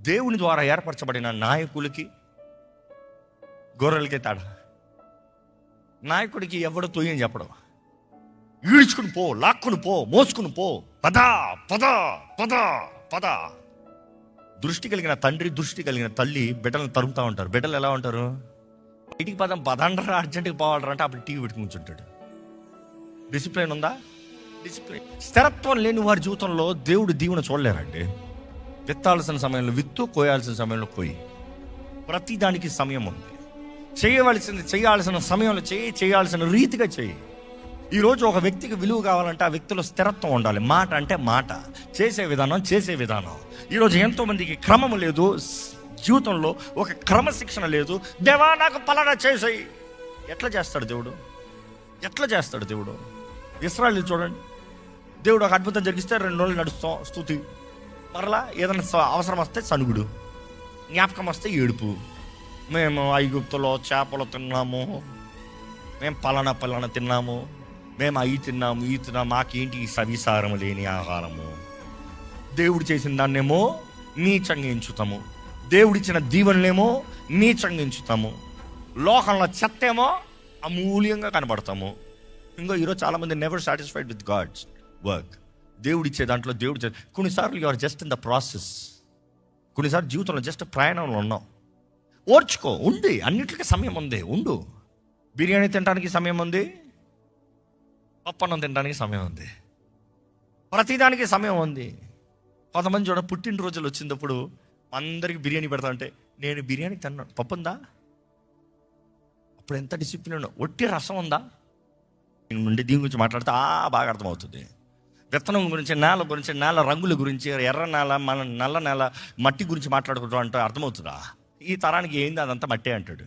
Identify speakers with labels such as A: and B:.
A: దేవుని ద్వారా ఏర్పరచబడిన నాయకులకి గొర్రెలకి తేడా. నాయకుడికి ఎవడు తొయ్యని చెప్పడం, ఈడ్చుకుని పో, లాక్కుని పో, మోసుకుని పో, పద పద పద పద. దృష్టి కలిగిన తండ్రి, దృష్టి కలిగిన తల్లి బిడ్డలను తరుముతూ ఉంటారు. బిడ్డలు ఎలా ఉంటారు? ఇంటికి పదండ్రా అర్జెంటుగా పోవాలరా అంటే అప్పుడు టీవీ పెట్టుకుని కూర్చుంటాడు. డిసిప్లిన్ ఉందా? డిసిప్లిన్. స్థిరత్వం లేని వారి జీవితంలో దేవుడు దీవెన చూడలేరండి. విత్తాల్సిన సమయంలో విత్తు, కోయాల్సిన సమయంలో కోయి. ప్రతిదానికి సమయం ఉంది. చేయాల్సిన సమయంలో చేయాల్సిన రీతిగా చేయి. ఈరోజు ఒక వ్యక్తికి విలువ కావాలంటే ఆ వ్యక్తిలో స్థిరత్వం ఉండాలి. మాట అంటే మాట, చేసే విధానం. ఈరోజు ఎంతోమందికి క్రమం లేదు, జీవితంలో ఒక క్రమశిక్షణ లేదు. దేవా నాకు పలానా చేసేయి. ఎట్లా చేస్తాడు దేవుడు? ఇశ్రాయేలు చూడండి, దేవుడు ఒక అద్భుతం జరిగిస్తే 2 రోజులు నడుస్తాం స్తుతి, మరలా ఏదైనా అవసరం వస్తే సనుగుడు, జ్ఞాపకం వస్తే ఏడుపు. మేము ఐగుప్తులో చేపలు తిన్నాము, మేము పలానా తిన్నాము, మేము అవి తిన్నాము, మాకేంటి ఈ సవిసారం లేని ఆహారము. దేవుడు చేసిన దాన్నేమో నీచంగా ఎంచుతాము, దేవుడిచ్చిన దీవెనలేమో నీచంగా ఎంచుతాము, లోకంలో చెత్తేమో అమూల్యంగా కనబడతాము. ఇంకో ఈరోజు చాలామంది never satisfied with God's work. దేవుడిచ్చే దాంట్లో కొన్నిసార్లు you are just in the process. కొన్నిసార్లు జీవితంలో జస్ట్ ప్రయాణంలో ఉన్నాం. ఓర్చుకో, ఉంది, అన్నిటికీ సమయం ఉంది, ఉండు. బిర్యానీ తినడానికి సమయం ఉంది, పప్పన్నం తినడానికి సమయం ఉంది, ప్రతిదానికి సమయం ఉంది. కొంతమంది చూడ పుట్టినరోజులు వచ్చినప్పుడు అందరికి బిర్యానీ పెడతా అంటే నేను బిర్యానీ తిన్నాను, పప్పు ఉందా? అప్పుడు ఎంత డిసిప్లిన్. ఒట్టి రసం ఉందా? నుండి దీని గురించి మాట్లాడితే బాగా అర్థమవుతుంది. విత్తనం గురించి, నేల గురించి, నేల రంగుల గురించి, ఎర్ర నేల, మన నల్ల నేల, మట్టి గురించి మాట్లాడుకుంటాం అంటే అర్థమవుతుందా? ఈ తరానికి ఏంది అదంతా మట్టే అంటాడు.